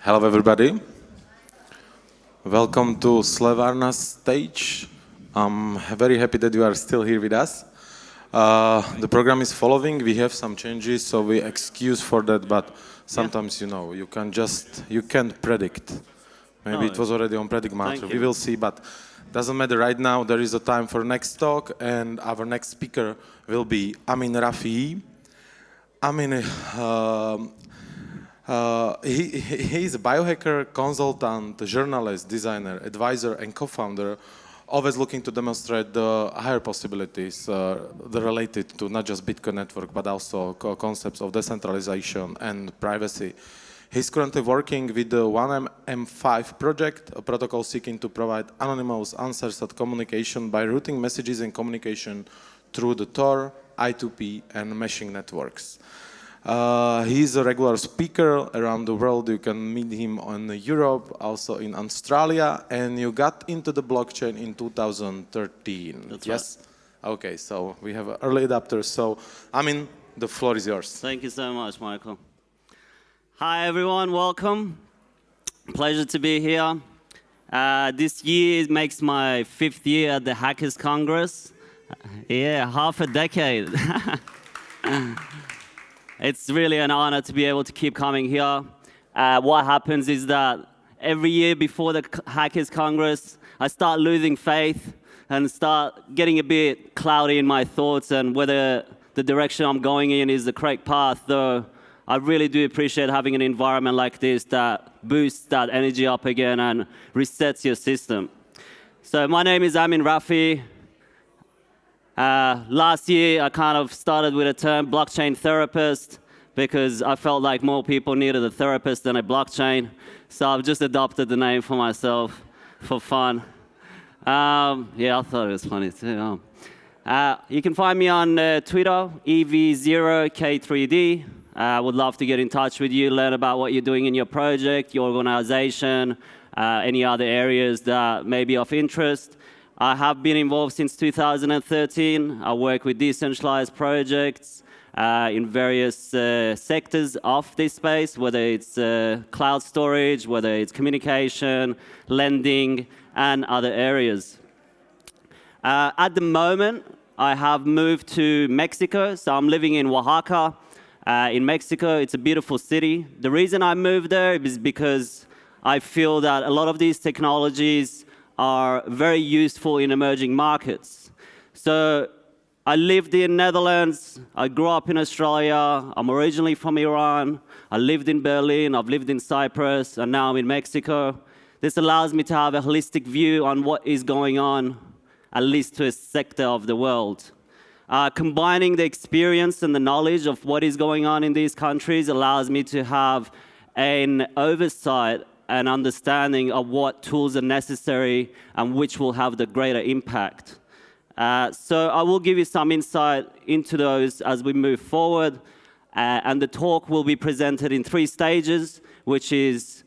Hello, everybody. Welcome to Slevarna's stage. I'm very happy that you are still here with us. The program is following. We have some changes, so we excuse for that. But sometimes, you can't predict. Maybe it was already on Predict Master. We will see, but doesn't matter right now. There is a time for next talk, and our next speaker will be Amin Rafiee. Amin, he is a biohacker, consultant, journalist, designer, advisor, and co-founder, always looking to demonstrate the higher possibilities related to not just Bitcoin network, but also concepts of decentralization and privacy. He's currently working with the 1M5 project, a protocol seeking to provide anonymous answered communication by routing messages and communication through the Tor, I2P, and meshing networks. He's a regular speaker around the world. You can meet him in Europe, also in Australia, and you got into the blockchain in 2013. That's yes? Right. Okay, so we have early adopters. So, Amin, the floor is yours. Thank you so much, Michael. Hi, everyone. Welcome. Pleasure to be here. This year makes my 5th year at the Hackers Congress. Yeah, half a decade. It's really an honor to be able to keep coming here. What happens is that every year before the Hackers Congress, I start losing faith and start getting a bit cloudy in my thoughts and whether the direction I'm going in is the correct path, though I really do appreciate having an environment like this that boosts that energy up again and resets your system. So my name is Amin Rafiee. Last year, I kind of started with a term, blockchain therapist, because I felt like more people needed a therapist than a blockchain. So I've just adopted the name for myself for fun. Yeah, I thought it was funny too. You can find me on Twitter, EV0K3D. I would love to get in touch with you, learn about what you're doing in your project, your organization, any other areas that may be of interest. I have been involved since 2013. I work with decentralized projects in various sectors of this space, whether it's cloud storage, whether it's communication, lending, and other areas. At the moment, I have moved to Mexico, so I'm living in Oaxaca. In Mexico, it's a beautiful city. The reason I moved there is because I feel that a lot of these technologies are very useful in emerging markets. So I lived in Netherlands, I grew up in Australia, I'm originally from Iran, I lived in Berlin, I've lived in Cyprus, and now I'm in Mexico. This allows me to have a holistic view on what is going on, at least to a sector of the world. Combining the experience and the knowledge of what is going on in these countries allows me to have an oversight and understanding of what tools are necessary and which will have the greater impact. So I will give you some insight into those as we move forward. And the talk will be presented in 3 stages, which is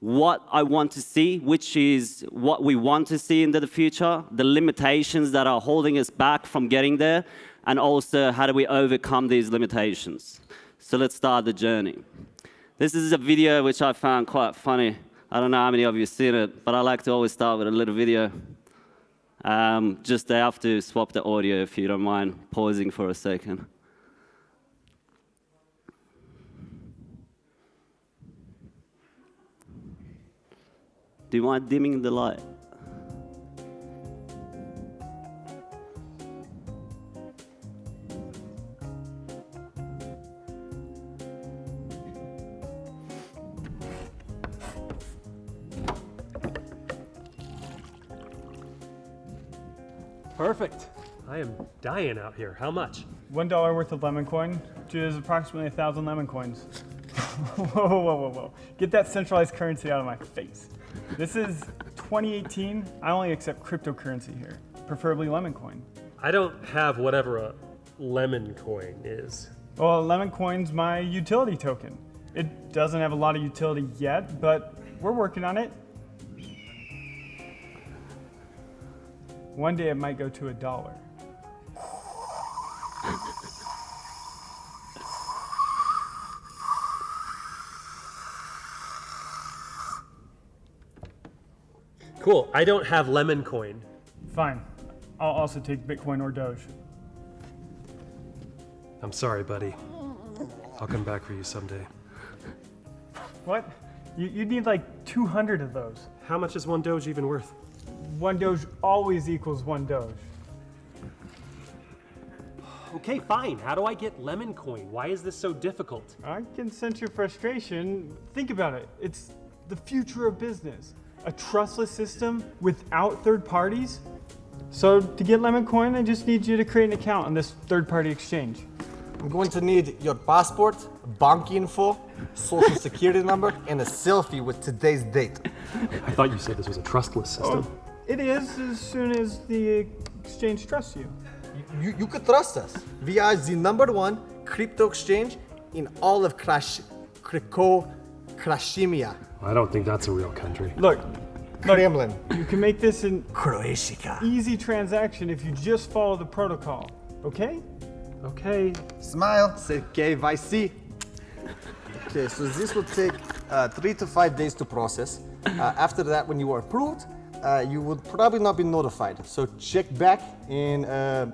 what I want to see, which is what we want to see into the future, the limitations that are holding us back from getting there, and also how do we overcome these limitations. So let's start the journey. This is a video which I found quite funny. I don't know how many of you have seen it, but I like to always start with a little video. Just I have to swap the audio if you don't mind pausing for a second. Do you mind dimming the light? Perfect. I am dying out here. How much? $1 worth of lemon coin, which is approximately 1,000 lemon coins. Whoa. Get that centralized currency out of my face. This is 2018. I only accept cryptocurrency here, preferably lemon coin. I don't have whatever a lemon coin is. Well, lemon coin's my utility token. It doesn't have a lot of utility yet, but we're working on it. One day it might go to $1. Cool. I don't have lemon coin. Fine. I'll also take Bitcoin or Doge. I'm sorry, buddy. I'll come back for you someday. What? You need like 200 of those. How much is one Doge even worth? One Doge always equals one Doge. Okay, fine. How do I get lemon coin? Why is this so difficult? I can sense your frustration. Think about it. It's the future of business. A trustless system without third parties. So to get lemon coin, I just need you to create an account on this third-party exchange. I'm going to need your passport, bank info, social security number, and a selfie with today's date. I thought you said this was a trustless system. It is as soon as the exchange trusts you. You could trust us. We are the #1 crypto exchange in all of Krashimia. I don't think that's a real country. Look, Kremlin. you can make this an Croatia. easy transaction if you just follow the protocol, okay? Okay. Smile. Say KYC. Okay, so this will take 3 to 5 days to process. After that, when you are approved, you would probably not be notified. So check back in a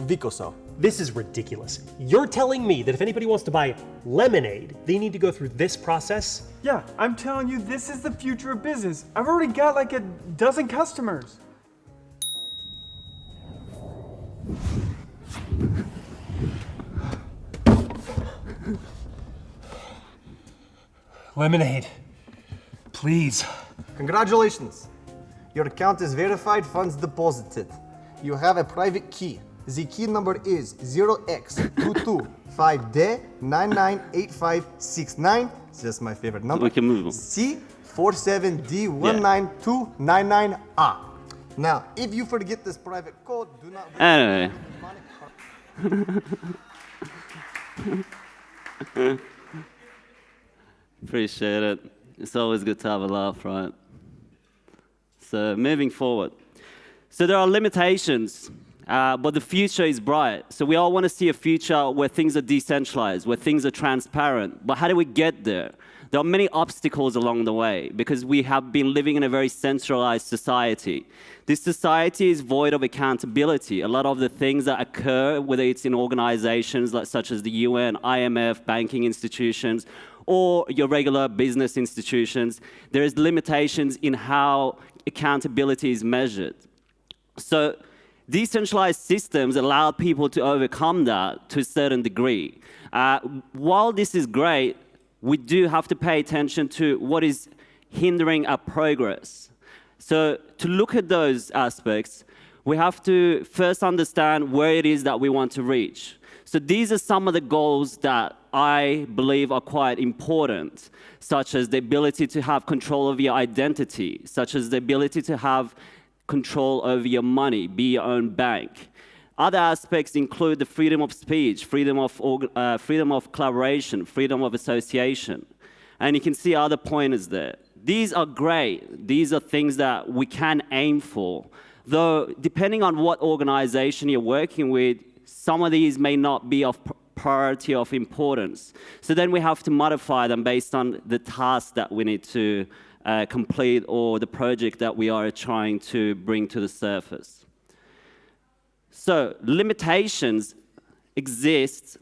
week or so. This is ridiculous. You're telling me that if anybody wants to buy lemonade, they need to go through this process? Yeah, I'm telling you, this is the future of business. I've already got like a dozen customers. Lemonade. Please. Congratulations. Your account is verified, funds deposited. You have a private key. The key number is 0x225D998569. That's my favorite number. We can move on. C47D19299A. Now, if you forget this private code, do not... Anyway. Appreciate it. It's always good to have a laugh, right? So moving forward. So there are limitations, but the future is bright. So we all want to see a future where things are decentralized, where things are transparent. But how do we get there? There are many obstacles along the way because we have been living in a very centralized society. This society is void of accountability. A lot of the things that occur, whether it's in organizations such as the UN, IMF, banking institutions, or your regular business institutions, there is limitations in how accountability is measured. So decentralized systems allow people to overcome that to a certain degree. While this is great, we do have to pay attention to what is hindering our progress. So to look at those aspects, we have to first understand where it is that we want to reach. So these are some of the goals that I believe are quite important, such as the ability to have control over your identity, such as the ability to have control over your money, be your own bank. Other aspects include the freedom of speech, freedom of collaboration, freedom of association. And you can see other pointers there. These are great. These are things that we can aim for. Though, depending on what organization you're working with, some of these may not be of priority of importance. So then we have to modify them based on the task that we need to complete or the project that we are trying to bring to the surface. So limitations exist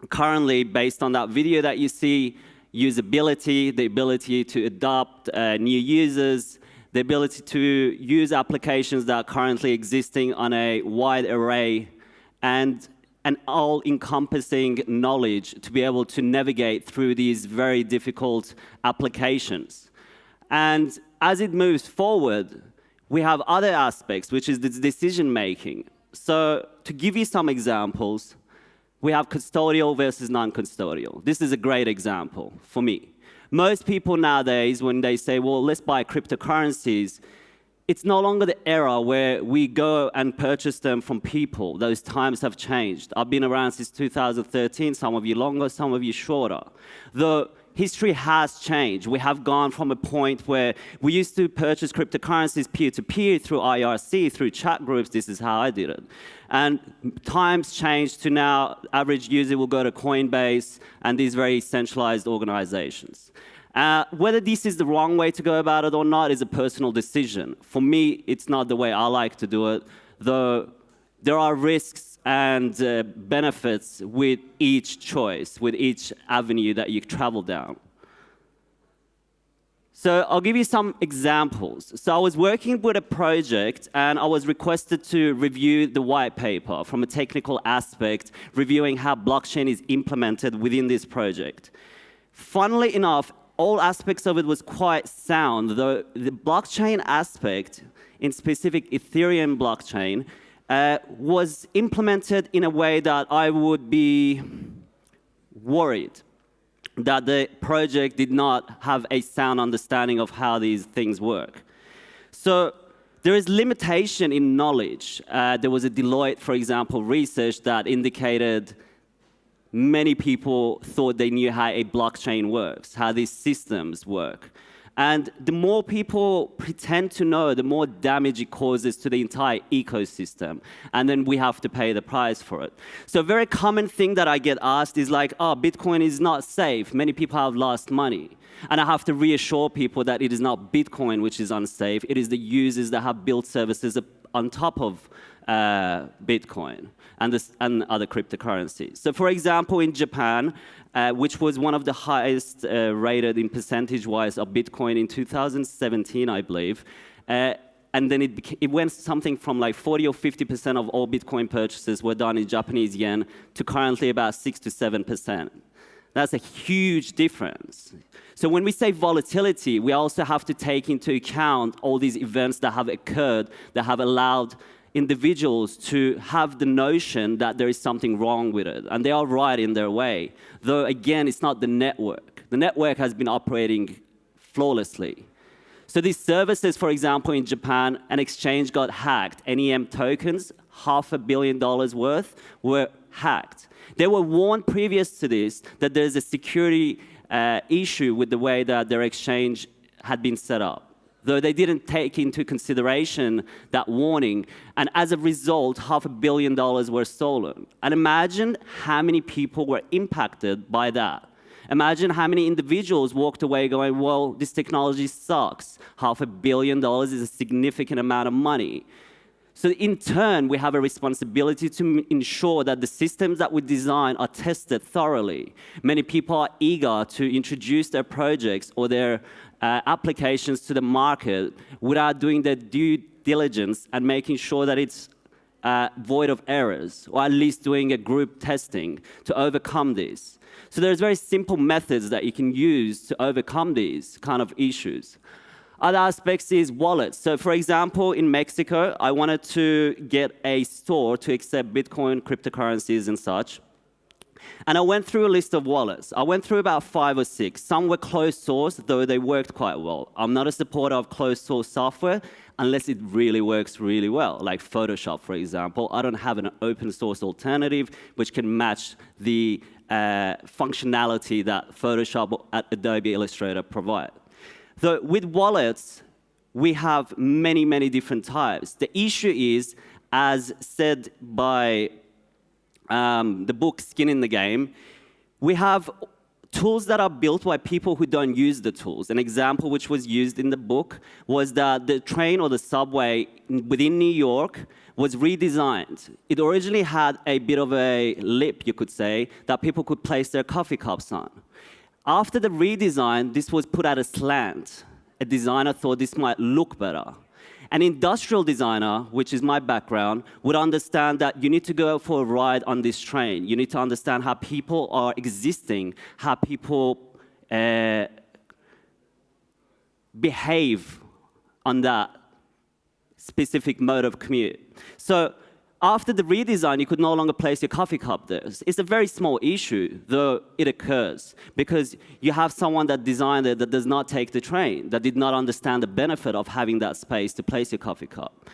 currently based on that video that you see, usability, the ability to adopt new users, the ability to use applications that are currently existing on a wide array, and an all-encompassing knowledge to be able to navigate through these very difficult applications. And as it moves forward, we have other aspects, which is the decision-making. So to give you some examples, we have custodial versus non-custodial. This is a great example for me. Most people nowadays, when they say, well, let's buy cryptocurrencies, it's no longer the era where we go and purchase them from people. Those times have changed. I've been around since 2013, some of you longer, some of you shorter. The history has changed. We have gone from a point where we used to purchase cryptocurrencies peer-to-peer through IRC, through chat groups. This is how I did it. And times changed to now, average user will go to Coinbase and these very centralized organizations. Whether this is the wrong way to go about it or not is a personal decision. For me, it's not the way I like to do it, though there are risks and benefits with each choice, with each avenue that you travel down. So I'll give you some examples. So I was working with a project and I was requested to review the white paper from a technical aspect, reviewing how blockchain is implemented within this project. Funnily enough, all aspects of it was quite sound, though the blockchain aspect, in specific Ethereum blockchain, was implemented in a way that I would be worried that the project did not have a sound understanding of how these things work. So there is limitation in knowledge. There was a Deloitte, for example, research that indicated many people thought they knew how a blockchain works, how these systems work. And the more people pretend to know, the more damage it causes to the entire ecosystem. And then we have to pay the price for it. So a very common thing that I get asked is like, oh, Bitcoin is not safe. Many people have lost money. And I have to reassure people that it is not Bitcoin which is unsafe. It is the users that have built services on top of Bitcoin and other cryptocurrencies. So for example, in Japan, which was one of the highest rated in percentage-wise of Bitcoin in 2017, I believe, and then it went something from like 40 or 50% of all Bitcoin purchases were done in Japanese yen to currently about 6 to 7%. That's a huge difference. So when we say volatility, we also have to take into account all these events that have occurred that have allowed individuals to have the notion that there is something wrong with it. And they are right in their way. Though, again, it's not the network. The network has been operating flawlessly. So these services, for example, in Japan, an exchange got hacked. NEM tokens, $500 million worth, were hacked. They were warned previous to this that there's a security issue with the way that their exchange had been set up, though they didn't take into consideration that warning. And as a result, $500 million were stolen. And imagine how many people were impacted by that. Imagine how many individuals walked away going, well, this technology sucks. $500 million is a significant amount of money. So in turn, we have a responsibility to ensure that the systems that we design are tested thoroughly. Many people are eager to introduce their projects or their applications to the market without doing their due diligence and making sure that it's void of errors, or at least doing a group testing to overcome this. So there's very simple methods that you can use to overcome these kind of issues. Other aspects is wallets. So for example, in Mexico, I wanted to get a store to accept Bitcoin, cryptocurrencies and such. And I went through a list of wallets. I went through about 5 or 6. Some were closed source, though they worked quite well. I'm not a supporter of closed source software unless it really works really well, like Photoshop, for example. I don't have an open source alternative which can match the functionality that Photoshop or Adobe Illustrator provide. So with wallets, we have many, many different types. The issue is, as said by the book Skin in the Game, we have tools that are built by people who don't use the tools. An example which was used in the book was that the train or the subway within New York was redesigned. It originally had a bit of a lip, you could say, that people could place their coffee cups on. After the redesign, this was put at a slant. A designer thought this might look better. An industrial designer, which is my background, would understand that you need to go for a ride on this train. You need to understand how people are existing, how people behave on that specific mode of commute. So after the redesign, you could no longer place your coffee cup there. It's a very small issue, though it occurs, because you have someone that designed it that does not take the train, that did not understand the benefit of having that space to place your coffee cup.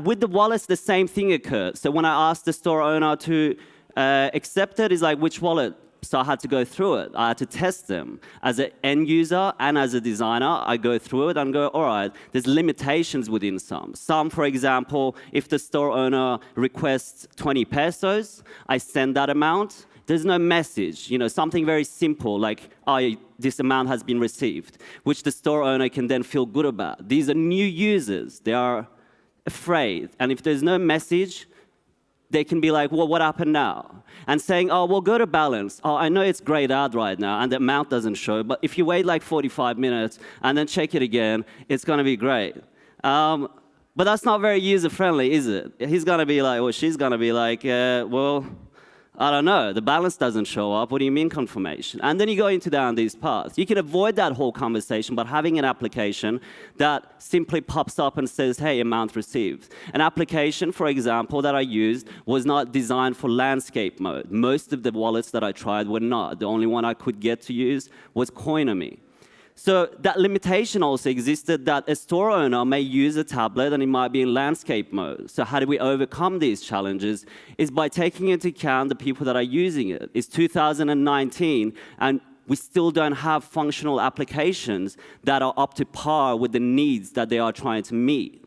With the wallets, the same thing occurred. So when I asked the store owner to accept it, it's like, which wallet? So I had to go through it. I had to test them. As an end user and as a designer, I go through it and go, all right, there's limitations within some. Some, for example, if the store owner requests 20 pesos, I send that amount. There's no message, something very simple like, oh, this amount has been received, which the store owner can then feel good about. These are new users. They are afraid. And if there's no message, they can be like, well, what happened now? And saying, oh, well, go to balance. Oh, I know it's grayed out right now and the amount doesn't show, but if you wait like 45 minutes and then check it again, it's going to be great. But that's not very user-friendly, is it? He's going to be like, or she's going to be like, well, I don't know, the balance doesn't show up. What do you mean confirmation? And then you go down these paths. You can avoid that whole conversation by having an application that simply pops up and says, hey, amount received. An application, for example, that I used was not designed for landscape mode. Most of the wallets that I tried were not. The only one I could get to use was Coinomi. So that limitation also existed that a store owner may use a tablet and it might be in landscape mode. So how do we overcome these challenges? Is by taking into account the people that are using it. It's 2019 and we still don't have functional applications that are up to par with the needs that they are trying to meet.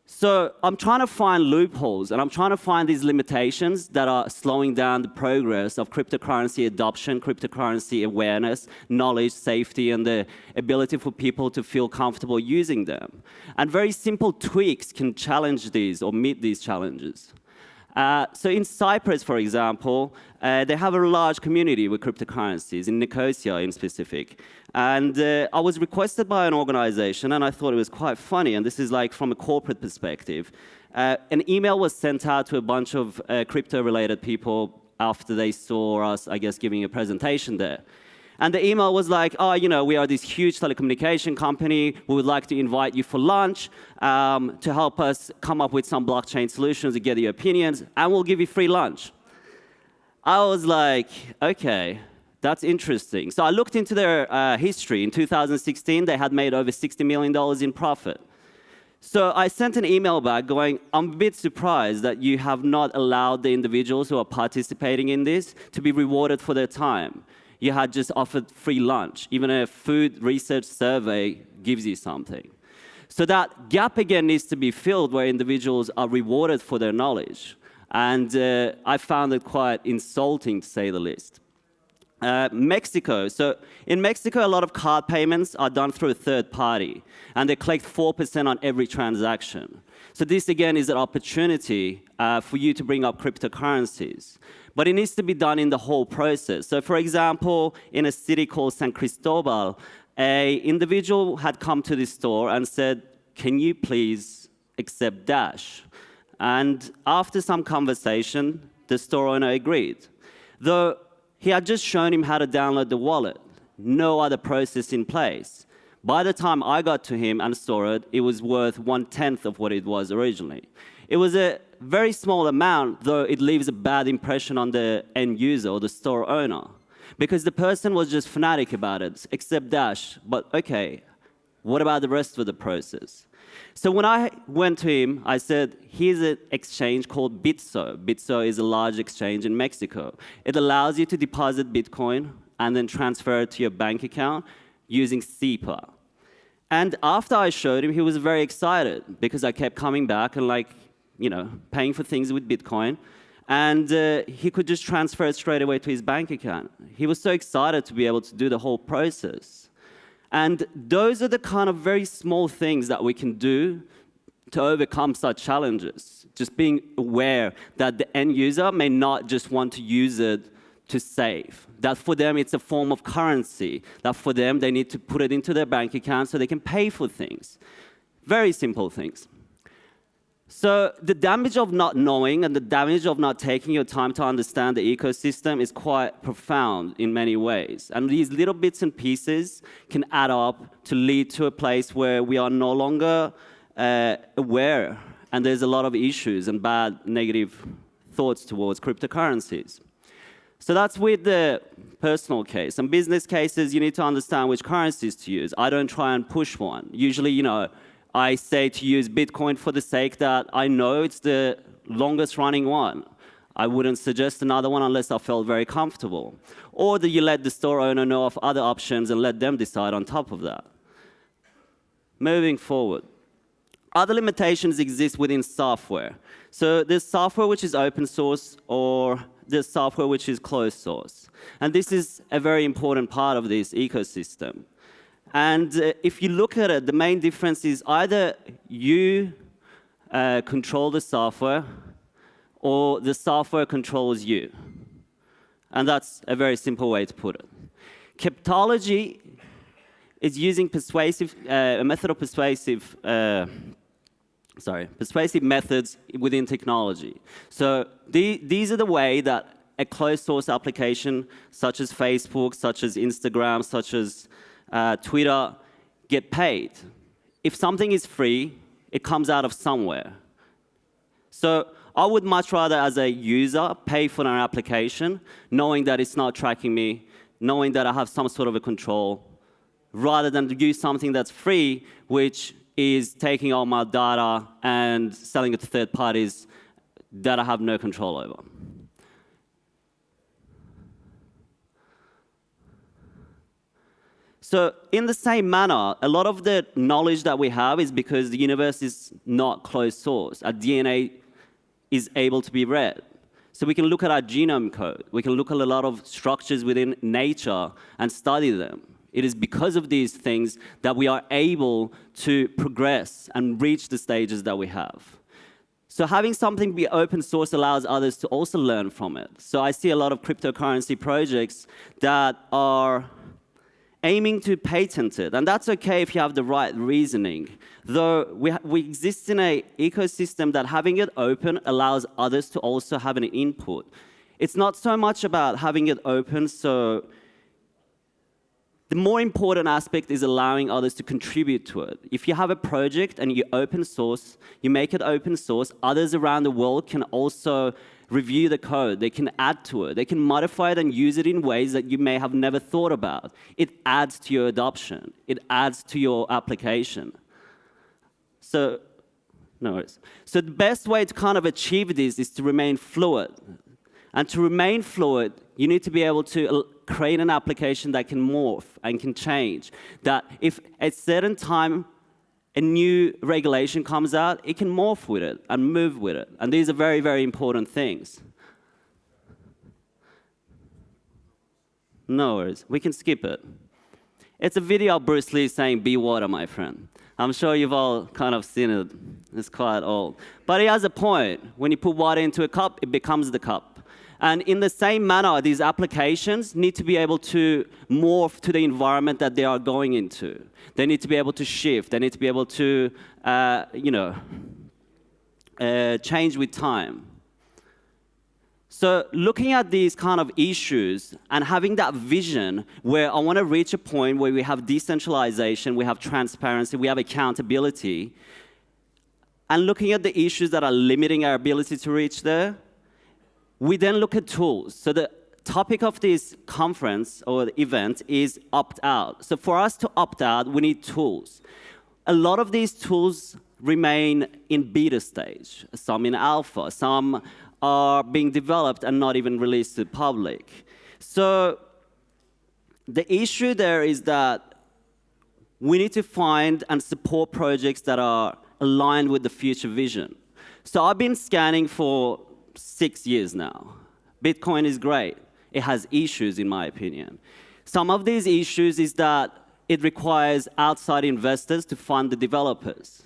So I'm trying to find loopholes, and I'm trying to find these limitations that are slowing down the progress of cryptocurrency adoption, cryptocurrency awareness, knowledge, safety, and the ability for people to feel comfortable using them. And very simple tweaks can challenge these or meet these challenges. So in Cyprus, for example, they have a large community with cryptocurrencies, in Nicosia in specific. And I was requested by an organization, and I thought it was quite funny, and this is like from a corporate perspective. An email was sent out to a bunch of crypto-related people after they saw us, I guess, giving a presentation there. And the email was like, oh, we are this huge telecommunication company. We would like to invite you for lunch to help us come up with some blockchain solutions to get your opinions, and we'll give you free lunch. I was like, okay, that's interesting. So I looked into their history. In 2016, they had made over $60 million in profit. So I sent an email back going, I'm a bit surprised that you have not allowed the individuals who are participating in this to be rewarded for their time. You had just offered free lunch. Even a food research survey gives you something. So that gap again needs to be filled where individuals are rewarded for their knowledge. And I found it quite insulting, to say the least. Mexico. So in Mexico, a lot of card payments are done through a third party, and they collect 4% on every transaction. So this, again, is an opportunity for you to bring up cryptocurrencies. But it needs to be done in the whole process. So for example, in a city called San Cristobal, an individual had come to this store and said, can you please accept Dash? And after some conversation, the store owner agreed. Though he had just shown him how to download the wallet, no other process in place. By the time I got to him and saw it, it was worth 1/10 of what it was originally. It was a very small amount, though it leaves a bad impression on the end user or the store owner. Because the person was just fanatic about it, except Dash. But okay, what about the rest of the process? So when I went to him, I said, here's an exchange called Bitso. Bitso is a large exchange in Mexico. It allows you to deposit Bitcoin and then transfer it to your bank account using SEPA. And after I showed him, he was very excited because I kept coming back and paying for things with Bitcoin. And he could just transfer it straight away to his bank account. He was so excited to be able to do the whole process. And those are the kind of very small things that we can do to overcome such challenges. Just being aware that the end user may not just want to use it to save. That for them it's a form of currency. That for them they need to put it into their bank account so they can pay for things. Very simple things. So the damage of not knowing and the damage of not taking your time to understand the ecosystem is quite profound in many ways. And these little bits and pieces can add up to lead to a place where we are no longer aware, and there's a lot of issues and bad negative thoughts towards cryptocurrencies. So that's with the personal case. And business cases, you need to understand which currencies to use. I don't try and push one. Usually, I say to use Bitcoin for the sake that I know it's the longest running one. I wouldn't suggest another one unless I felt very comfortable. Or that you let the store owner know of other options and let them decide on top of that. Moving forward. Other limitations exist within software. So there's software which is open source or the software which is closed source. And this is a very important part of this ecosystem. And if you look at it, the main difference is either you control the software or the software controls you. And that's a very simple way to put it. Kleptology is using a method of persuasive methods within technology. So these are the way that a closed source application, such as Facebook, such as Instagram, such as Twitter, get paid. If something is free, it comes out of somewhere. So I would much rather, as a user, pay for an application, knowing that it's not tracking me, knowing that I have some sort of a control, rather than to use something that's free, which is taking all my data and selling it to third parties that I have no control over. So in the same manner, a lot of the knowledge that we have is because the universe is not closed source. Our DNA is able to be read. So we can look at our genome code. We can look at a lot of structures within nature and study them. It is because of these things that we are able to progress and reach the stages that we have. So having something be open source allows others to also learn from it. So I see a lot of cryptocurrency projects that are aiming to patent it. And that's okay if you have the right reasoning. Though we exist in an ecosystem that having it open allows others to also have an input. It's not so much about having it open, so the more important aspect is allowing others to contribute to it. If you have a project and you open source, you make it open source, others around the world can also review the code. They can add to it. They can modify it and use it in ways that you may have never thought about. It adds to your adoption. It adds to your application. So, no worries. So the best way to kind of achieve this is to remain fluid. And to remain fluid, you need to be able to create an application that can morph and can change. That if at a certain time a new regulation comes out, it can morph with it and move with it. And these are very, very important things. No worries, we can skip it. It's a video of Bruce Lee saying, "Be water, my friend." I'm sure you've all kind of seen it. It's quite old. But he has a point. When you put water into a cup, it becomes the cup. And in the same manner, these applications need to be able to morph to the environment that they are going into. They need to be able to shift. They need to be able to, change with time. So looking at these kind of issues and having that vision where I want to reach a point where we have decentralization, we have transparency, we have accountability, and looking at the issues that are limiting our ability to reach there, we then look at tools. So the topic of this conference or the event is opt out. So for us to opt out, we need tools. A lot of these tools remain in beta stage, some in alpha, some are being developed and not even released to the public. So the issue there is that we need to find and support projects that are aligned with the future vision. So I've been scanning for 6 years now. Bitcoin is great. It has issues, in my opinion. Some of these issues is that it requires outside investors to fund the developers.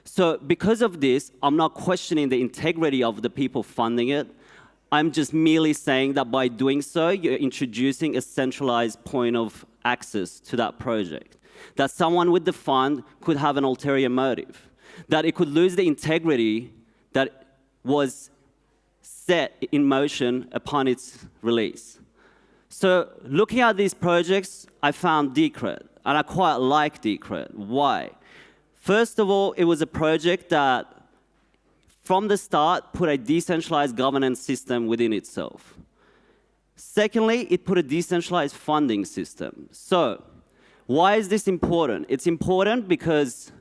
So because of this, I'm not questioning the integrity of the people funding it. I'm just merely saying that by doing so, you're introducing a centralized point of access to that project. That someone with the fund could have an ulterior motive. That it could lose the integrity that was set in motion upon its release. So looking at these projects, I found Decred, and I quite like Decred. Why? First of all, it was a project that, from the start, put a decentralized governance system within itself. Secondly, it put a decentralized funding system. So why is this important? It's important because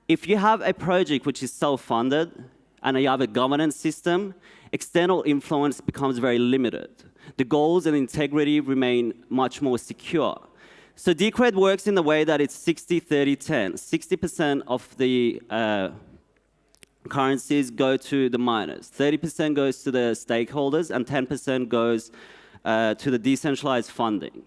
if you have a project which is self-funded, and you have a governance system, external influence becomes very limited. The goals and integrity remain much more secure. So Decred works in the way that it's 60-30-10. 60% of the currencies go to the miners. 30% goes to the stakeholders, and 10% goes to the decentralized funding,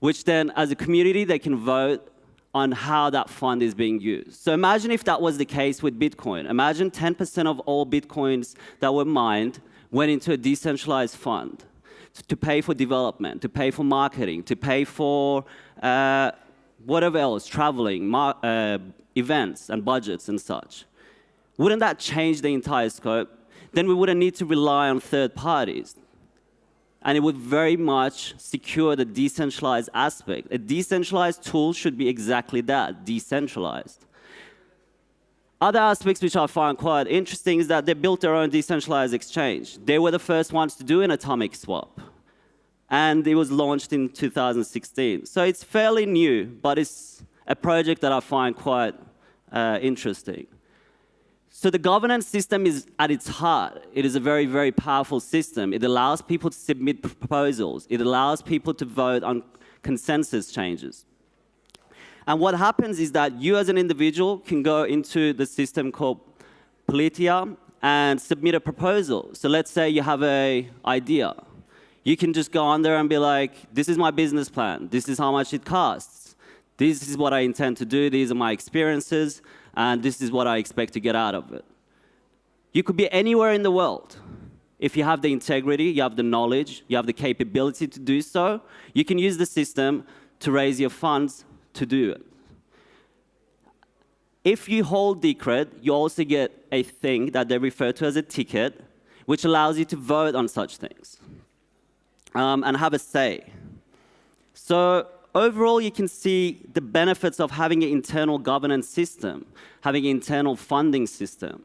which then, as a community, they can vote on how that fund is being used. So imagine if that was the case with Bitcoin. Imagine 10% of all Bitcoins that were mined went into a decentralized fund to pay for development, to pay for marketing, to pay for whatever else, traveling, events and budgets and such. Wouldn't that change the entire scope? Then we wouldn't need to rely on third parties. And it would very much secure the decentralized aspect. A decentralized tool should be exactly that, decentralized. Other aspects which I find quite interesting is that they built their own decentralized exchange. They were the first ones to do an atomic swap. And it was launched in 2016. So it's fairly new, but it's a project that I find quite interesting. So the governance system is at its heart. It is a very, very powerful system. It allows people to submit proposals. It allows people to vote on consensus changes. And what happens is that you as an individual can go into the system called Politia and submit a proposal. So let's say you have an idea. You can just go on there and be like, this is my business plan. This is how much it costs. This is what I intend to do. These are my experiences. And this is what I expect to get out of it. You could be anywhere in the world. If you have the integrity, you have the knowledge, you have the capability to do so, you can use the system to raise your funds to do it. If you hold Decred, you also get a thing that they refer to as a ticket, which allows you to vote on such things and have a say. So overall, you can see the benefits of having an internal governance system, having an internal funding system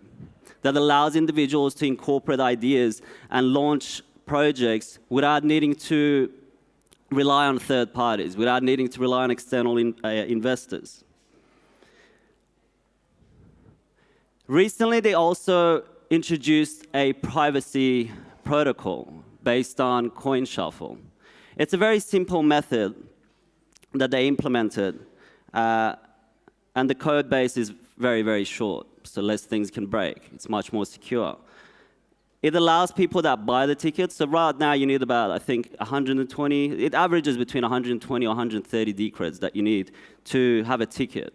that allows individuals to incorporate ideas and launch projects without needing to rely on third parties, without needing to rely on external investors. Recently, they also introduced a privacy protocol based on coin shuffle. It's a very simple method that they implemented, and the code base is very, very short, so less things can break. It's much more secure. It allows people that buy the tickets, so right now you need about, I think, 120, it averages between 120 or 130 Decreds that you need to have a ticket.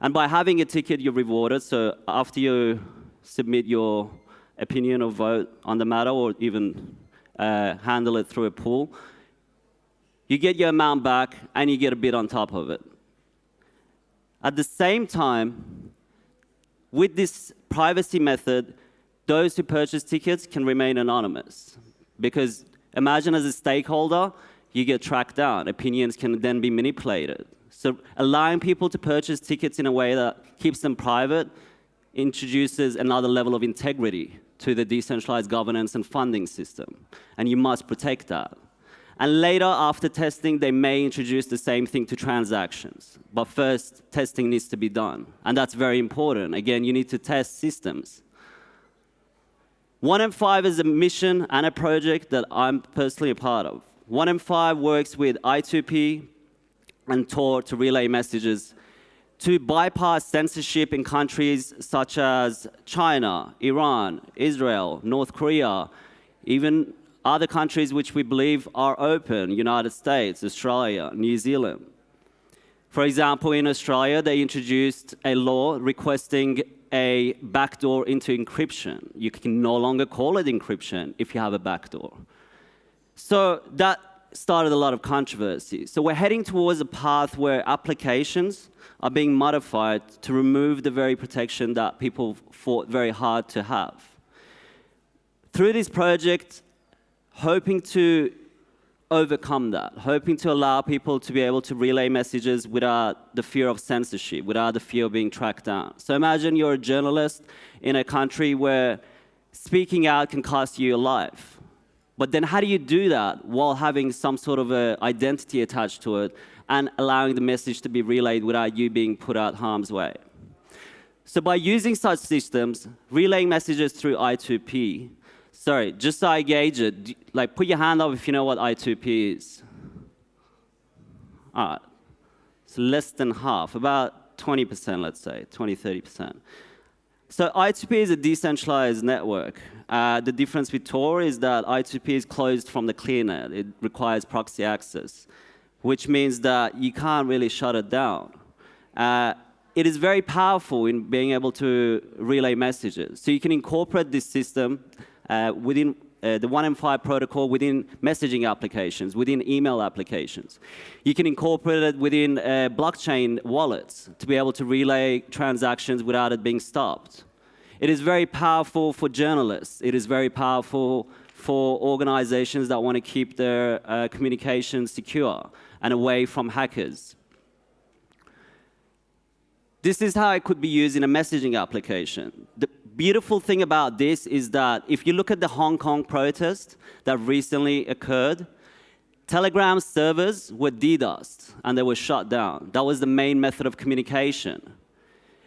And by having a ticket, you're rewarded, so after you submit your opinion or vote on the matter, or even handle it through a pool, you get your amount back, and you get a bit on top of it. At the same time, with this privacy method, those who purchase tickets can remain anonymous. Because imagine as a stakeholder, you get tracked down. Opinions can then be manipulated. So allowing people to purchase tickets in a way that keeps them private introduces another level of integrity to the decentralized governance and funding system. And you must protect that. And later, after testing, they may introduce the same thing to transactions. But first, testing needs to be done. And that's very important. Again, you need to test systems. 1M5 is a mission and a project that I'm personally a part of. 1M5 works with I2P and Tor to relay messages to bypass censorship in countries such as China, Iran, Israel, North Korea, even other countries which we believe are open, United States, Australia, New Zealand. For example, in Australia, they introduced a law requesting a backdoor into encryption. You can no longer call it encryption if you have a backdoor. So that started a lot of controversy. So we're heading towards a path where applications are being modified to remove the very protection that people fought very hard to have. Through this project, hoping to overcome that, hoping to allow people to be able to relay messages without the fear of censorship, without the fear of being tracked down. So imagine you're a journalist in a country where speaking out can cost you your life. But then how do you do that while having some sort of a identity attached to it and allowing the message to be relayed without you being put out harm's way? So by using such systems, relaying messages through I2P, sorry, just so I gauge it, like put your hand up if you know what I2P is. All right, it's less than half, about 20%, let's say, 20, 30%. So I2P is a decentralized network. The difference with Tor is that I2P is closed from the clearnet. It requires proxy access, which means that you can't really shut it down. It is very powerful in being able to relay messages. So you can incorporate this system within the 1M5 protocol within messaging applications, within email applications. You can incorporate it within blockchain wallets to be able to relay transactions without it being stopped. It is very powerful for journalists. It is very powerful for organizations that want to keep their communications secure and away from hackers. This is how it could be used in a messaging application. The beautiful thing about this is that if you look at the Hong Kong protest that recently occurred, Telegram servers were DDoSed and they were shut down. That was the main method of communication.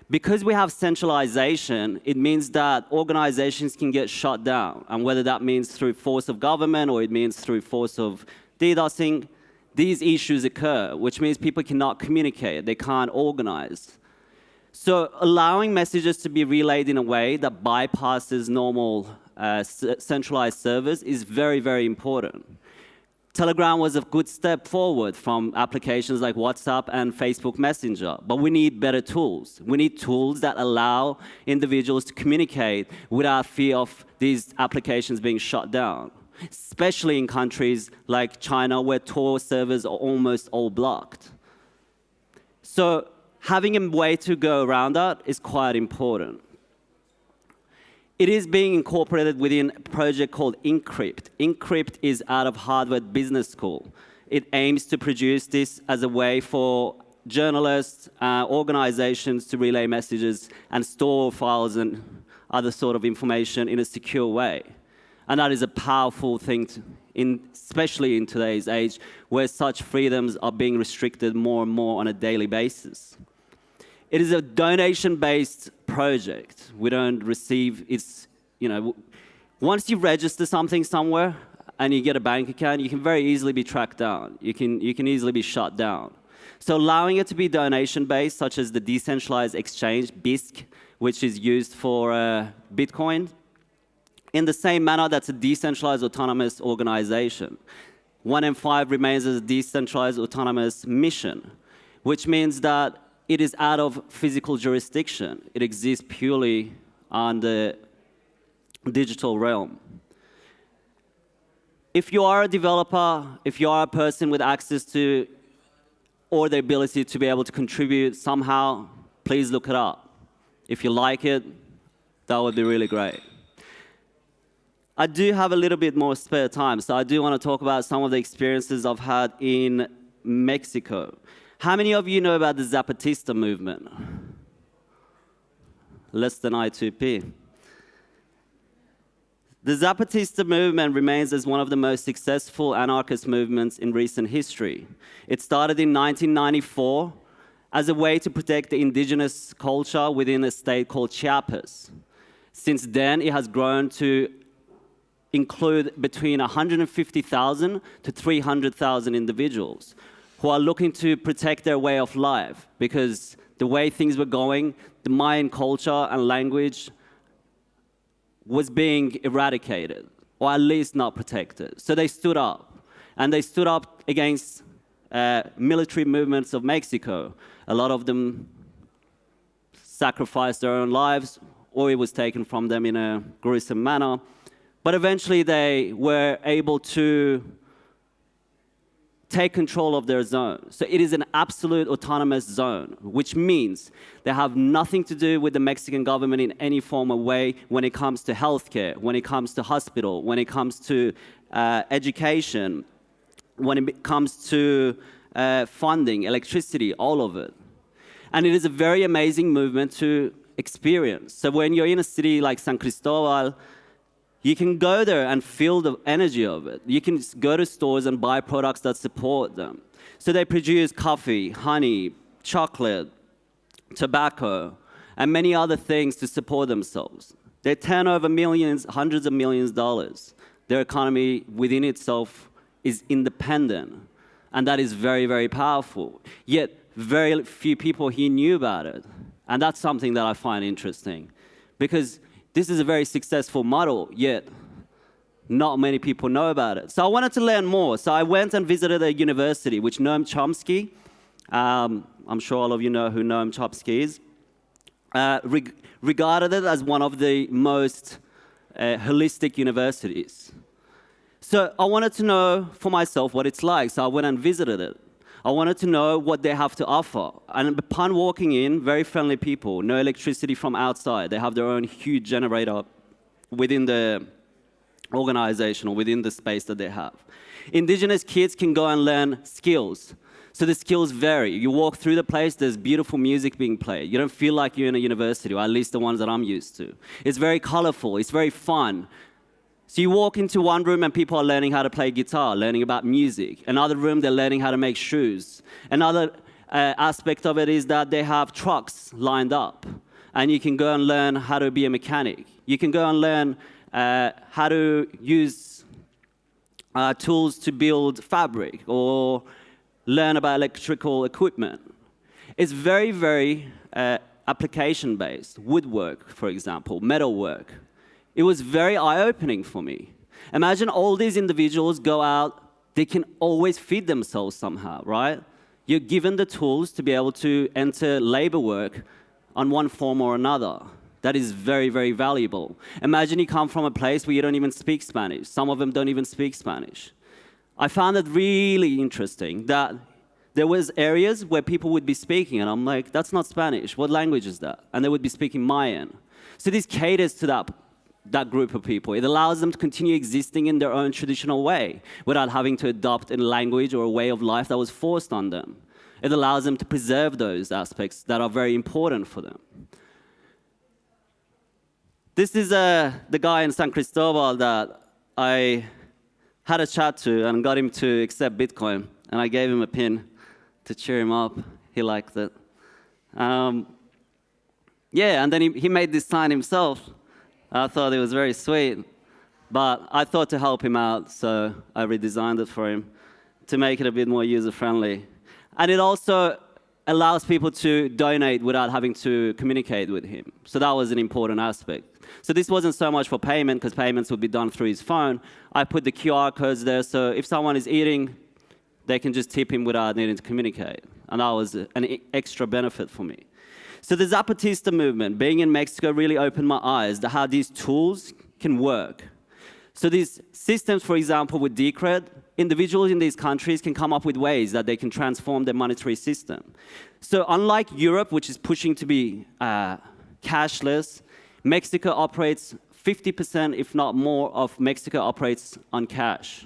Because we have centralization, it means that organizations can get shut down, and whether that means through force of government or it means through force of DDoSing, these issues occur, which means people cannot communicate, they can't organize. So allowing messages to be relayed in a way that bypasses normal centralized servers is very, very important. Telegram was a good step forward from applications like WhatsApp and Facebook Messenger, but we need better tools. We need tools that allow individuals to communicate without fear of these applications being shut down, especially in countries like China where Tor servers are almost all blocked. So having a way to go around that is quite important. It is being incorporated within a project called Encrypt. Encrypt is out of Harvard Business School. It aims to produce this as a way for journalists, organizations to relay messages and store files and other sort of information in a secure way. And that is a powerful thing, especially in today's age, where such freedoms are being restricted more and more on a daily basis. It is a donation-based project. We don't receive, once you register something somewhere and you get a bank account, you can very easily be tracked down. You can easily be shut down. So allowing it to be donation-based, such as the decentralized exchange, BISC, which is used for Bitcoin, in the same manner that's a decentralized autonomous organization. 1M5 remains as a decentralized autonomous mission, which means that it is out of physical jurisdiction. It exists purely on the digital realm. If you are a developer, if you are a person with access to or the ability to be able to contribute somehow, please look it up. If you like it, that would be really great. I do have a little bit more spare time, so I do want to talk about some of the experiences I've had in Mexico. How many of you know about the Zapatista movement? Less than I2P. The Zapatista movement remains as one of the most successful anarchist movements in recent history. It started in 1994 as a way to protect the indigenous culture within a state called Chiapas. Since then, it has grown to include between 150,000 to 300,000 individuals who are looking to protect their way of life, because the way things were going, the Mayan culture and language was being eradicated, or at least not protected. So they stood up, and they stood up against military movements of Mexico. A lot of them sacrificed their own lives, or it was taken from them in a gruesome manner. But eventually they were able to take control of their zone. So it is an absolute autonomous zone, which means they have nothing to do with the Mexican government in any form of way when it comes to healthcare, when it comes to hospital, when it comes to education, when it comes to funding, electricity, all of it. And it is a very amazing movement to experience. So when you're in a city like San Cristobal, you can go there and feel the energy of it. You can go to stores and buy products that support them. So they produce coffee, honey, chocolate, tobacco, and many other things to support themselves. They turn over millions, hundreds of millions of dollars. Their economy within itself is independent, and that is very, very powerful. Yet very few people here knew about it, and that's something that I find interesting. because this is a very successful model, yet not many people know about it. So I wanted to learn more. So I went and visited a university, which Noam Chomsky, I'm sure all of you know who Noam Chomsky is, regarded it as one of the most holistic universities. So I wanted to know for myself what it's like, so I went and visited it. I wanted to know what they have to offer. And upon walking in, very friendly people, no electricity from outside. They have their own huge generator within the organization or within the space that they have. Indigenous kids can go and learn skills. So the skills vary. You walk through the place, there's beautiful music being played. You don't feel like you're in a university, or at least the ones that I'm used to. It's very colorful, it's very fun. So you walk into one room and people are learning how to play guitar, learning about music. Another room, they're learning how to make shoes. Another aspect of it is that they have trucks lined up, and you can go and learn how to be a mechanic. You can go and learn how to use tools to build fabric, or learn about electrical equipment. It's very, very application-based. Woodwork, for example, metalwork. It was very eye-opening for me. Imagine all these individuals go out, they can always feed themselves somehow, right? You're given the tools to be able to enter labor work on one form or another. That is very, very valuable. Imagine you come from a place where you don't even speak Spanish. Some of them don't even speak Spanish. I found it really interesting that there was areas where people would be speaking, and I'm like, that's not Spanish. What language is that? And they would be speaking Mayan. So this caters to that group of people. It allows them to continue existing in their own traditional way without having to adopt a language or a way of life that was forced on them. It allows them to preserve those aspects that are very important for them. This is the guy in San Cristobal that I had a chat to and got him to accept Bitcoin. And I gave him a pin to cheer him up. He liked it. Yeah, and then he made this sign himself. I thought it was very sweet. But I thought to help him out, so I redesigned it for him to make it a bit more user-friendly. And it also allows people to donate without having to communicate with him. So that was an important aspect. So this wasn't so much for payment, because payments would be done through his phone. I put the QR codes there, so if someone is eating, they can just tip him without needing to communicate. And that was an extra benefit for me. So the Zapatista movement, being in Mexico, really opened my eyes to how these tools can work. So these systems, for example, with Decred, individuals in these countries can come up with ways that they can transform their monetary system. So unlike Europe, which is pushing to be cashless, Mexico operates 50%, if not more, of Mexico operates on cash.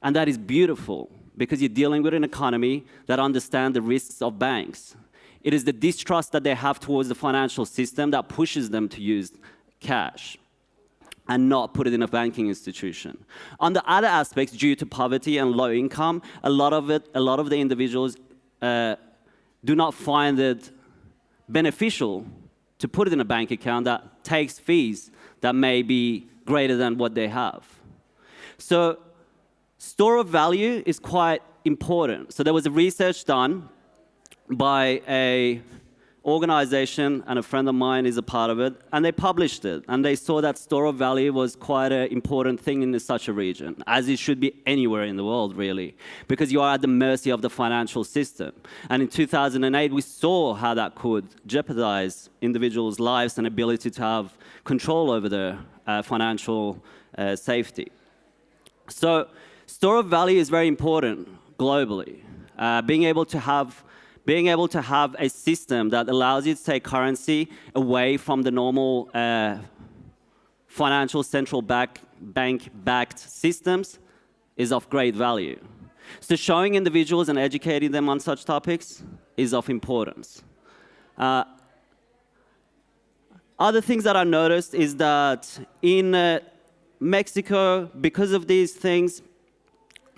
And that is beautiful, because you're dealing with an economy that understands the risks of banks. It is the distrust that they have towards the financial system that pushes them to use cash and not put it in a banking institution. On the other aspects, due to poverty and low income, a lot of the individuals do not find it beneficial to put it in a bank account that takes fees that may be greater than what they have. So store of value is quite important. So there was a research done by a organization, and a friend of mine is a part of it, and they published it, and they saw that store of value was quite an important thing in such a region, as it should be anywhere in the world, really, because you are at the mercy of the financial system. And in 2008, we saw how that could jeopardize individuals' lives and ability to have control over their financial safety. So store of value is very important globally. Being able to have a system that allows you to take currency away from the normal financial central bank-backed systems is of great value. So showing individuals and educating them on such topics is of importance. Other things that I noticed is that in Mexico, because of these things,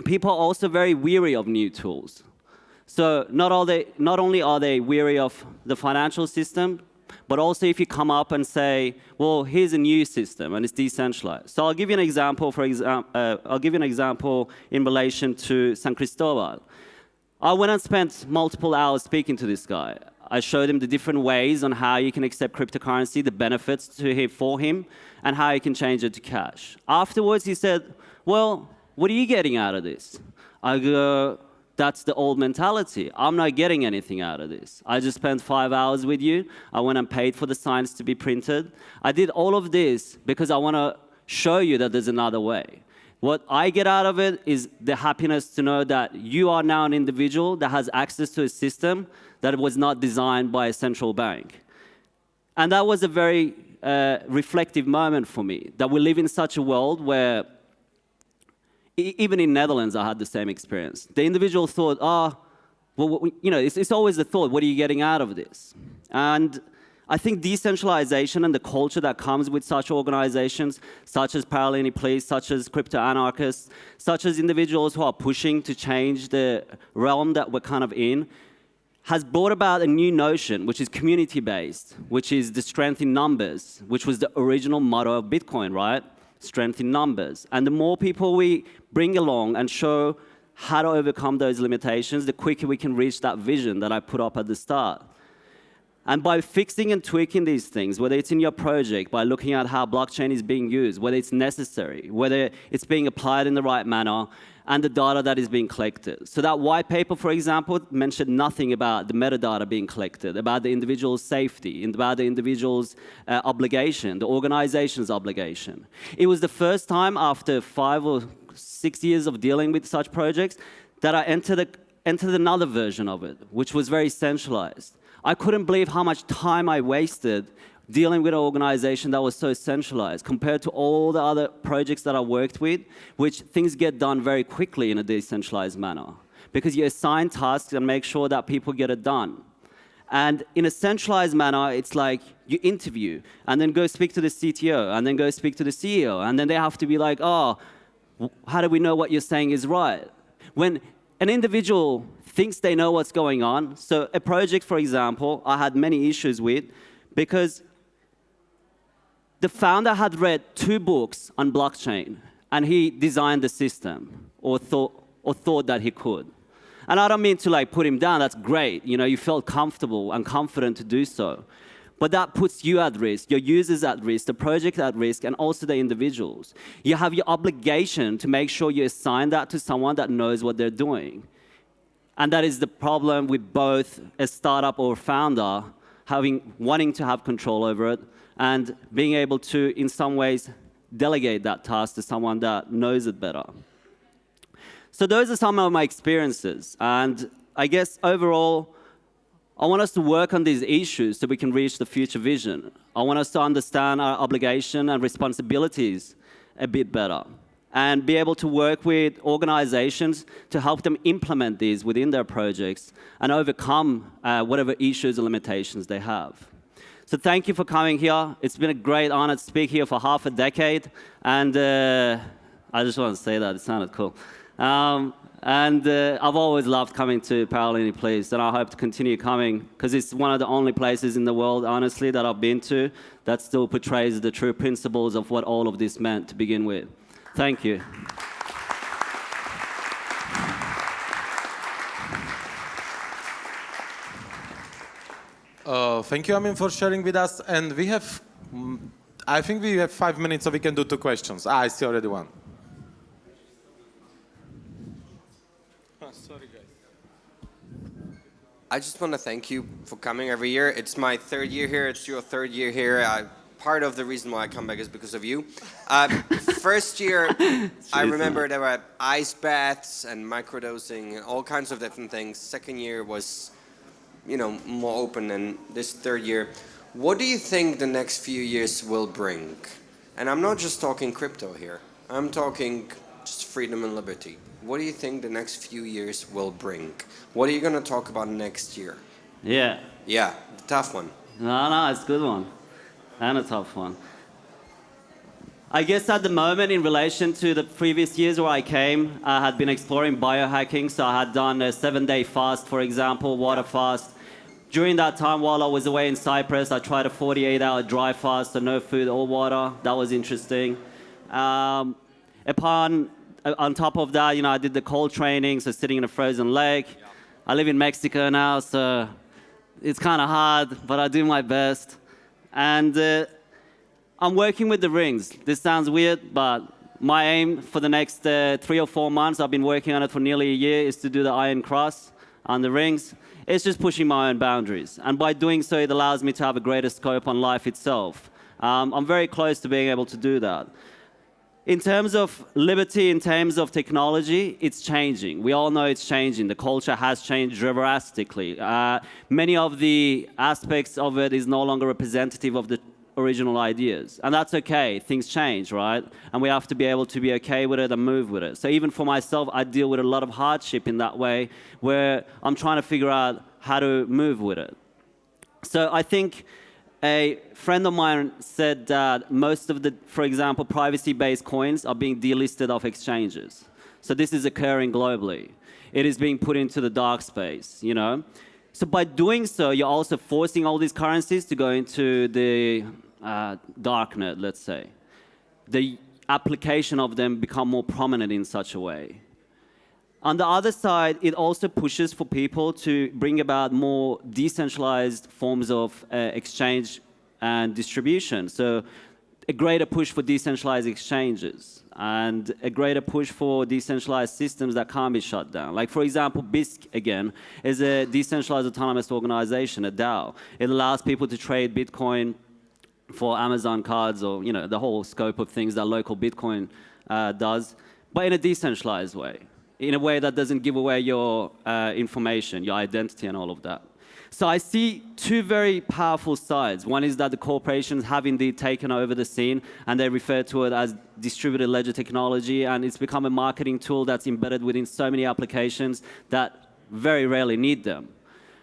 people are also very weary of new tools. So not only are they weary of the financial system, but also if you come up and say, well, here's a new system and it's decentralized. So I'll give you an example. I'll give you an example in relation to San Cristobal. I went and spent multiple hours speaking to this guy. I showed him the different ways on how you can accept cryptocurrency, the benefits for him, and how you can change it to cash. Afterwards, he said, well, what are you getting out of this? I go, that's the old mentality. I'm not getting anything out of this. I just spent 5 hours with you. I went and paid for the signs to be printed. I did all of this because I want to show you that there's another way. What I get out of it is the happiness to know that you are now an individual that has access to a system that was not designed by a central bank. And that was a very reflective moment for me, that we live in such a world where, even in Netherlands, I had the same experience. The individual thought, well, you know, it's always the thought, what are you getting out of this? And I think decentralization and the culture that comes with such organizations, such as Paralini Police, such as crypto anarchists, such as individuals who are pushing to change the realm that we're kind of in, has brought about a new notion, which is community-based, which is the strength in numbers, which was the original motto of Bitcoin, right? Strength in numbers. And the more people we bring along and show how to overcome those limitations, the quicker we can reach that vision that I put up at the start. And by fixing and tweaking these things, whether it's in your project, by looking at how blockchain is being used, whether it's necessary, whether it's being applied in the right manner, and the data that is being collected. So that white paper, for example, mentioned nothing about the metadata being collected, about the individual's safety, about the individual's obligation, the organization's obligation. It was the first time after 5 or 6 years of dealing with such projects that I entered another version of it, which was very centralized. I couldn't believe how much time I wasted dealing with an organization that was so centralized compared to all the other projects that I worked with, which things get done very quickly in a decentralized manner because you assign tasks and make sure that people get it done. And in a centralized manner, it's like you interview and then go speak to the CTO and then go speak to the CEO. And then they have to be like, oh, how do we know what you're saying is right? When an individual thinks they know what's going on. So a project, for example, I had many issues with because the founder had read 2 books on blockchain and he designed the system or thought that he could. And I don't mean to like put him down, that's great. You know, you felt comfortable and confident to do so. But that puts you at risk, your users at risk, the project at risk, and also the individuals. You have your obligation to make sure you assign that to someone that knows what they're doing. And that is the problem with both a startup or founder wanting to have control over it and being able to, in some ways, delegate that task to someone that knows it better. So those are some of my experiences. And I guess overall, I want us to work on these issues so we can reach the future vision. I want us to understand our obligation and responsibilities a bit better, and be able to work with organizations to help them implement these within their projects and overcome whatever issues or limitations they have. So thank you for coming here. It's been a great honor to speak here for half a decade. And I just want to say that, it sounded cool. I've always loved coming to Paralini Police, and I hope to continue coming because it's one of the only places in the world, honestly, that I've been to that still portrays the true principles of what all of this meant to begin with. Thank you. Thank you, Amin, for sharing with us. And we have, I think we have 5 minutes, so we can do 2 questions. I see already one. Sorry, guys. I just want to thank you for coming every year. It's my 3rd year here. It's your 3rd year here. Part of the reason why I come back is because of you. First year, I remember there were ice baths and microdosing and all kinds of different things. Second year was, you know, more open. And this 3rd year, what do you think the next few years will bring? And I'm not just talking crypto here. I'm talking just freedom and liberty. What do you think the next few years will bring? What are you going to talk about next year? Yeah. Yeah, the tough one. No, it's a good one. And a tough one. I guess at the moment, in relation to the previous years where I came, I had been exploring biohacking. So I had done a 7-day fast, for example, water fast. During that time, while I was away in Cyprus, I tried a 48-hour dry fast, so no food or water. That was interesting. On top of that, you know, I did the cold training, so sitting in a frozen lake. I live in Mexico now, so It's kind of hard, but I do my best. And I'm working with the rings. This sounds weird, but my aim for the next 3 or 4 months, I've been working on it for nearly a year, is to do the iron cross on the rings. It's just pushing my own boundaries. And by doing so, it allows me to have a greater scope on life itself. I'm very close to being able to do that. In terms of liberty, in terms of technology, it's changing. We all know it's changing. The culture has changed drastically. Many of the aspects of it is no longer representative of the original ideas. And that's okay. Things change, right? And we have to be able to be okay with it and move with it. So even for myself, I deal with a lot of hardship in that way, where I'm trying to figure out how to move with it. So I think a friend of mine said that most of the, for example, privacy-based coins are being delisted off exchanges. So this is occurring globally. It is being put into the dark space, you know? So by doing so, you're also forcing all these currencies to go into the darknet, let's say. The application of them become more prominent in such a way. On the other side, it also pushes for people to bring about more decentralized forms of exchange and distribution. So a greater push for decentralized exchanges and a greater push for decentralized systems that can't be shut down. Like, for example, BISC, again, is a decentralized autonomous organization, a DAO. It allows people to trade Bitcoin for Amazon cards, or, you know, the whole scope of things that local Bitcoin does, but in a decentralized way, in a way that doesn't give away your information, your identity, and all of that. So I see two very powerful sides. One is that the corporations have indeed taken over the scene, and they refer to it as distributed ledger technology, and it's become a marketing tool that's embedded within so many applications that very rarely need them.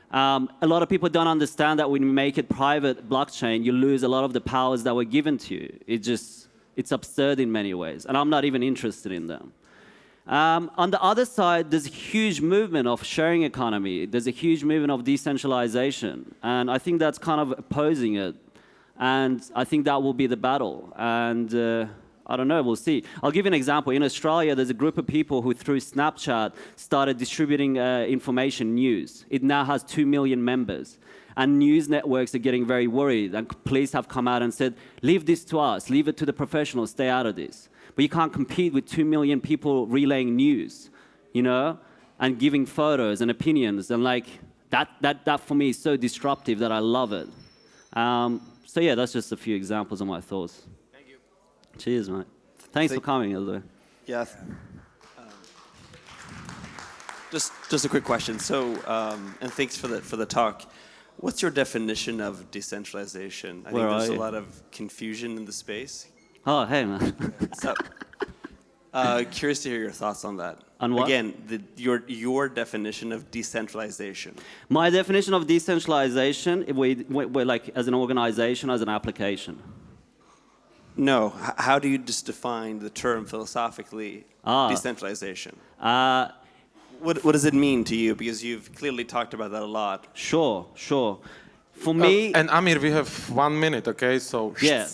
A lot of people don't understand that when you make it private blockchain, you lose a lot of the powers that were given to you. It's absurd in many ways, and I'm not even interested in them. On the other side, there's a huge movement of sharing economy. There's a huge movement of decentralization. And I think that's kind of opposing it. And I think that will be the battle. And I don't know, we'll see. I'll give you an example. In Australia, there's a group of people who, through Snapchat, started distributing information, news. It now has 2 million members. And news networks are getting very worried. And police have come out and said, leave this to us. Leave it to the professionals. Stay out of this. But you can't compete with 2 million people relaying news, you know, and giving photos and opinions. And like, that for me is so disruptive that I love it. So yeah, that's just a few examples of my thoughts. Thank you. Cheers, mate. Thanks for coming, Eldo. Yeah. Just a quick question. So, and thanks for the talk. What's your definition of decentralization? I think there's a lot of confusion in the space. Oh, hey, man. So, curious to hear your thoughts on that. On what? Again, your definition of decentralization. My definition of decentralization, we're like as an organization, as an application. No, how do you just define the term philosophically, decentralization? What does it mean to you? Because you've clearly talked about that a lot. Sure. For me... And Amir, we have 1 minute, okay? So... Yeah.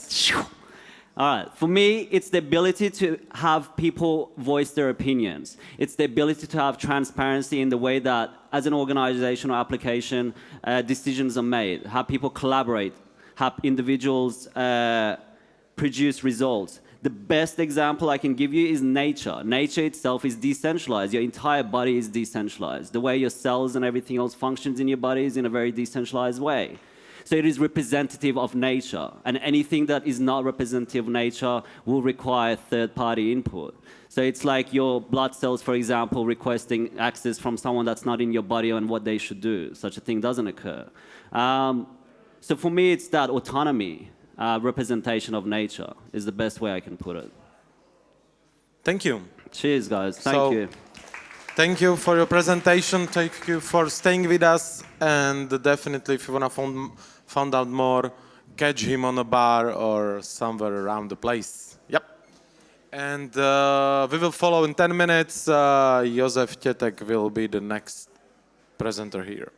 All right. For me, it's the ability to have people voice their opinions. It's the ability to have transparency in the way that, as an organization or application, decisions are made, how people collaborate, how individuals produce results. The best example I can give you is nature. Nature itself is decentralized. Your entire body is decentralized. The way your cells and everything else functions in your body is in a very decentralized way. So it is representative of nature, and anything that is not representative of nature will require third-party input. So it's like your blood cells, for example, requesting access from someone that's not in your body on what they should do. Such a thing doesn't occur. So for me, it's that autonomy, representation of nature is the best way I can put it. Thank you. Cheers, guys. Thank you. Thank you for your presentation. Thank you for staying with us. And definitely, if you want to find out more, catch him on a bar or somewhere around the place. Yep. And we will follow in 10 minutes. Josef Tetek will be the next presenter here.